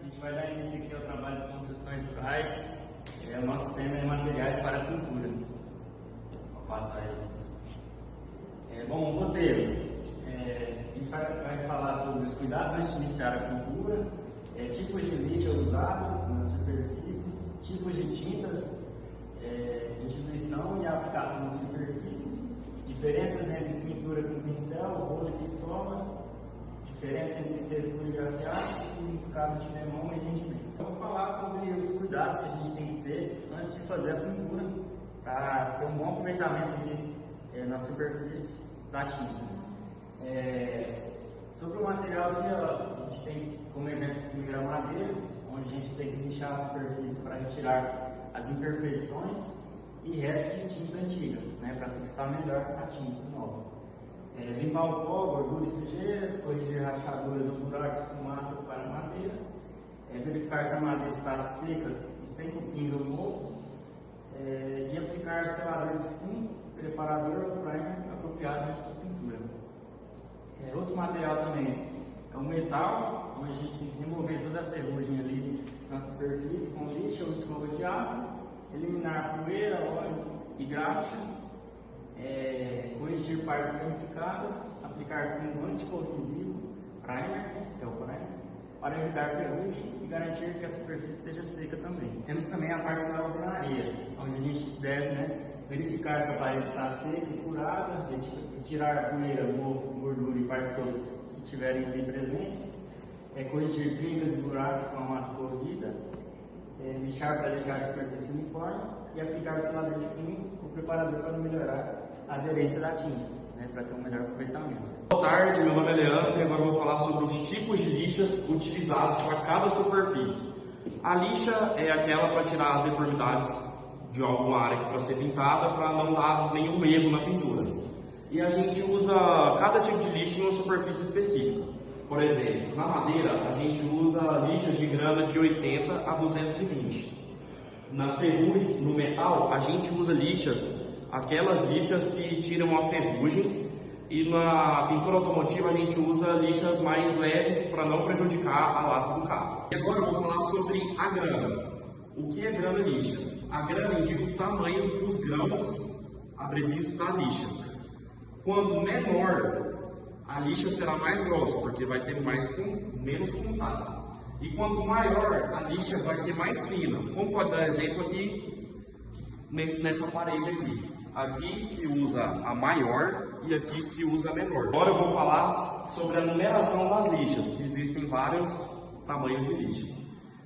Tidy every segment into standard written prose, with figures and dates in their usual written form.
gente vai dar início aqui ao trabalho de construções rurais. O nosso tema é materiais para pintura. Vou passar aí. Bom, o roteiro. A gente vai falar sobre os cuidados antes de iniciar a pintura, tipos de lixa usados nas superfícies, tipos de tintas, instituição e aplicação nas superfícies, diferenças entre pintura com pincel, rolo e pistola, diferença entre textura e grafiado, significado de demão e rendimento. Então, vou falar sobre os cuidados que a gente tem que ter antes de fazer a pintura para ter um bom aproveitamento ali, na superfície da tinta. Sobre o material aqui, a gente tem como exemplo primeiro a madeira, onde a gente tem que lixar a superfície para retirar as imperfeições e restos de tinta antiga, para fixar melhor a tinta nova. Limpar o pó, gordura e sujeiras, corrigir rachaduras ou buracos com massa para a madeira, verificar se a madeira está seca e sem cupins ou mofo, e aplicar selador de fundo, preparador ou primer apropriado antes da pintura. Outro material também é o metal, onde a gente tem que remover toda a ferrugem ali na superfície com lixa ou escova de aço, eliminar poeira, óleo e graxa, corrigir partes danificadas, aplicar fundo anticorrosivo, primer, que é o primer, para evitar ferrugem e garantir que a superfície esteja seca também. Temos também a parte da alvenaria, onde a gente deve verificar se a parede está seca e curada, retirar poeira, mofo, gordura e partes soltas que estiverem ali presentes, corrigir trincas e buracos com a massa corrida, lixar para deixar a superfície uniforme e aplicar o selador de fundo, o preparador para melhorar a aderência da tinta, para ter um melhor aproveitamento. Boa tarde, meu nome é Leandro e agora eu vou falar sobre os tipos de lixas utilizados para cada superfície. A lixa é aquela para tirar as deformidades de alguma área para ser pintada, para não dar nenhum erro na pintura. E a gente usa cada tipo de lixa em uma superfície específica. Por exemplo, na madeira a gente usa lixas de grana de 80 a 220. Na ferrugem, no metal, a gente usa aquelas lixas que tiram a ferrugem, e na pintura automotiva a gente usa lixas mais leves para não prejudicar a lata do carro. E agora eu vou falar sobre a grana. O que é grana lixa? A grana indica o tamanho dos grãos abreviados da lixa. Quanto menor, a lixa será mais grossa, porque vai ter menos contato. E quanto maior, a lixa vai ser mais fina. Como pode dar exemplo aqui, nessa parede aqui. Aqui se usa a maior e aqui se usa a menor. Agora eu vou falar sobre a numeração das lixas, que existem vários tamanhos de lixa.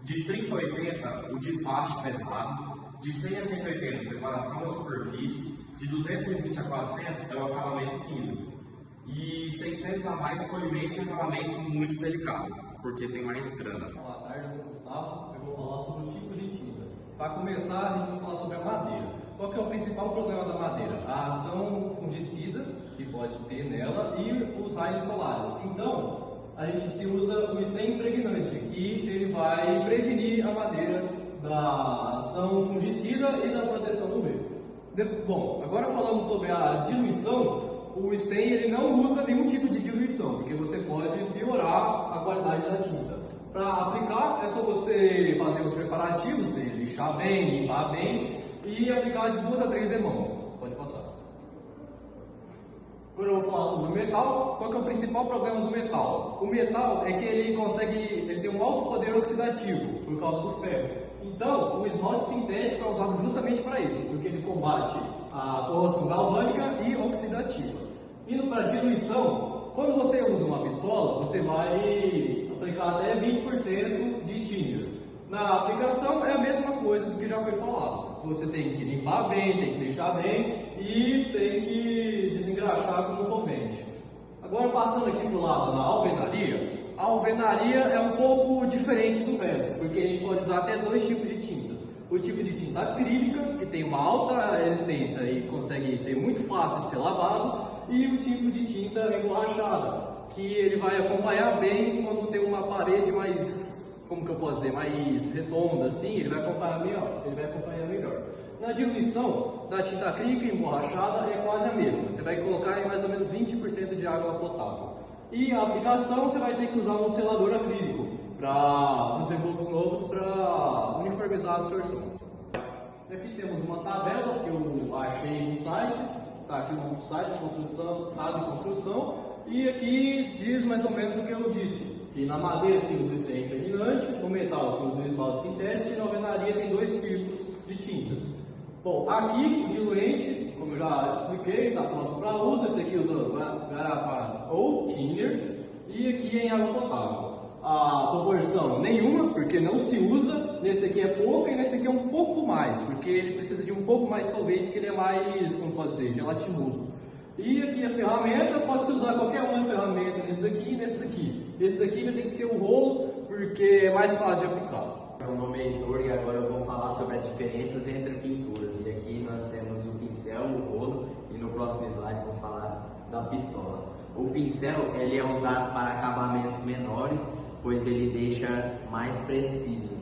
De 30 a 80, o desbaste pesado. De 100 a 180, preparação da superfície. De 220 a 400, é o acabamento fino. E 600 a mais, polimento e acabamento muito delicado, porque tem mais grana. Boa tarde, eu sou o Gustavo. Eu vou falar sobre os tipos de tintas. Para começar, a gente vai falar sobre a madeira. Qual que é o principal problema da madeira? A ação fungicida que pode ter nela e os raios solares. Então, a gente se usa o stain impregnante, que ele vai prevenir a madeira da ação fungicida e da proteção do meio. Bom, agora falando sobre a diluição, o stain ele não usa nenhum tipo de diluição, porque você pode piorar a qualidade da tinta. Para aplicar, é só você fazer os preparativos, lixar bem, limpar bem e aplicar de 2 a 3 demãos. Pode passar. Agora eu vou falar sobre o metal. Qual que é o principal problema do metal? O metal é que ele tem um alto poder oxidativo por causa do ferro. Então, o esmalte sintético é usado justamente para isso, porque ele combate a corrosão galvânica e oxidativa. Indo para a diluição, quando você usa uma pistola, você vai aplicar até 20% de tinta. Na aplicação é a mesma coisa do que já foi falado. Você tem que limpar bem, tem que lixar bem e tem que desengraxar com o solvente. Agora passando aqui para o lado da alvenaria, a alvenaria é um pouco diferente do resto, porque a gente pode usar até 2 tipos de tintas. O tipo de tinta acrílica, que tem uma alta resistência e consegue ser muito fácil de ser lavado, e o tipo de tinta emborrachada, que ele vai acompanhar bem quando tem uma parede mais, como que eu posso dizer, mais redonda assim, ele vai acompanhar melhor. Na diluição da tinta acrílica e emborrachada é quase a mesma, você vai colocar em mais ou menos 20% de água potável. E a aplicação você vai ter que usar um selador acrílico para os rebotos na absorção. E aqui temos uma tabela que eu achei no site, está aqui no site, construção, casa e construção, e aqui diz mais ou menos o que eu disse, que na madeira se usa esse impregnante, no metal se usa o esmalte sintético e na alvenaria tem 2 tipos de tintas. Bom, aqui o diluente, como eu já expliquei, está pronto para uso. Esse aqui usa garrafas ou thinner e aqui em água potável. A proporção nenhuma, porque não se usa. Nesse aqui é pouco e nesse aqui é um pouco mais, porque ele precisa de um pouco mais solvente, que ele é mais, como pode dizer, gelatinoso. E aqui a ferramenta, pode-se usar qualquer uma ferramenta nesse daqui e nesse daqui. Esse daqui já tem que ser o rolo, porque é mais fácil de aplicar. Meu nome é Heitor e agora eu vou falar sobre as diferenças entre pinturas. E aqui nós temos o pincel, o rolo, e no próximo slide vou falar da pistola. O pincel ele é usado para acabamentos menores, pois ele deixa mais preciso,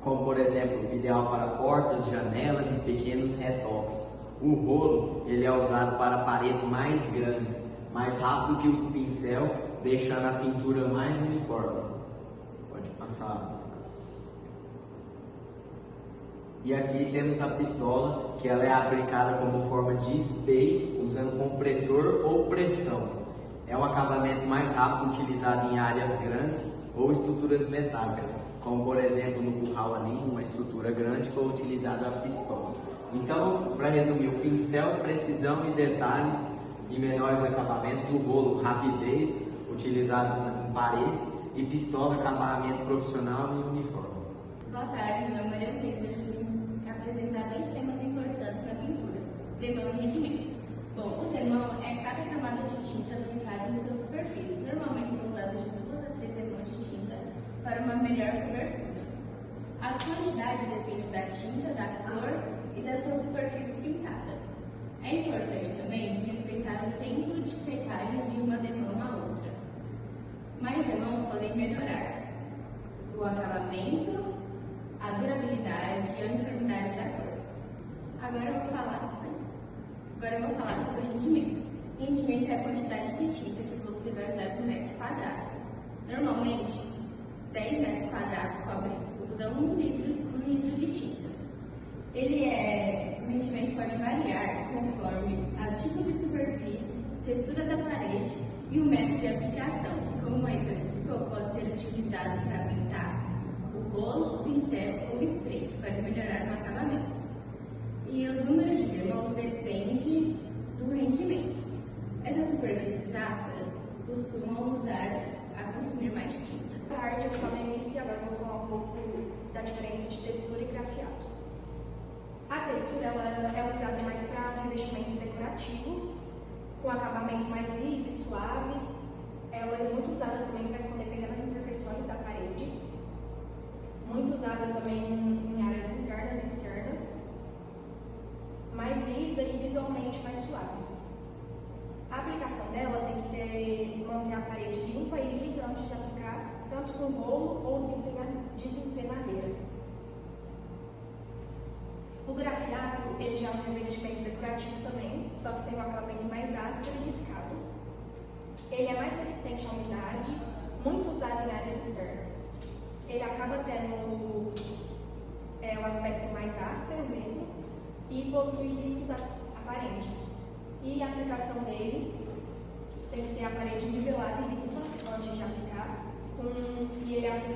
como por exemplo, ideal para portas, janelas e pequenos retoques. O rolo ele é usado para paredes mais grandes, mais rápido que o pincel, deixando a pintura mais uniforme. Pode passar. E aqui temos a pistola, que ela é aplicada como forma de spray, usando compressor ou pressão. É um acabamento mais rápido utilizado em áreas grandes ou estruturas metálicas, como por exemplo no curral ali, uma estrutura grande, foi utilizada a pistola. Então, para resumir, o pincel, precisão e detalhes e menores acabamentos, o rolo, rapidez, utilizado em paredes, e pistola, acabamento profissional e uniforme. Boa tarde, meu nome é Maria Luísa. Eu vim apresentar 2 temas importantes na pintura: demão e rendimento. Bom, o demão é cada camada de tinta aplicada em sua superfície. Normalmente são usadas de 2 a 3 demãos de tinta para uma melhor cobertura. A quantidade depende da tinta, da cor e da sua superfície pintada. É importante também respeitar o tempo de secagem de uma demão a outra. Mais demãos podem melhorar o acabamento, a durabilidade e a uniformidade da cor. Agora eu vou falar sobre rendimento. Rendimento é a quantidade de tinta que você vai usar por metro quadrado. Normalmente, 10 metros quadrados usa 1 litro de tinta. O rendimento pode variar conforme o tipo de superfície, textura da parede e o método de aplicação, que, como o Heitor explicou, pode ser utilizado para pintar o rolo, o pincel ou o spray, que pode melhorar o acabamento. E os números de demãos dependem do rendimento. Essas superfícies ásperas costumam consumir mais tinta. Boa tarde, eu sou a Denise e agora vou falar um pouco da diferença de textura e grafiato. A textura ela é usada mais para revestimento decorativo, com acabamento mais liso e suave. Ela é muito usada também para esconder pequenas imperfeições da parede. Muito usada também em áreas internas e externas. Mais lisa e visualmente mais suave. A aplicação dela tem que manter a parede limpa e lisa antes de aplicar, tanto com rolo ou desempenadeira. O grafiato ele já é um revestimento decorativo também, só que tem um acabamento mais áspero e riscado. Ele é mais resistente à umidade, muito usado em áreas externas. Ele acaba tendo o aspecto mais áspero mesmo e possui riscos aparentes. E a aplicação dele tem que ter a parede nivelada e limpa antes de aplicar, e ele é aplicado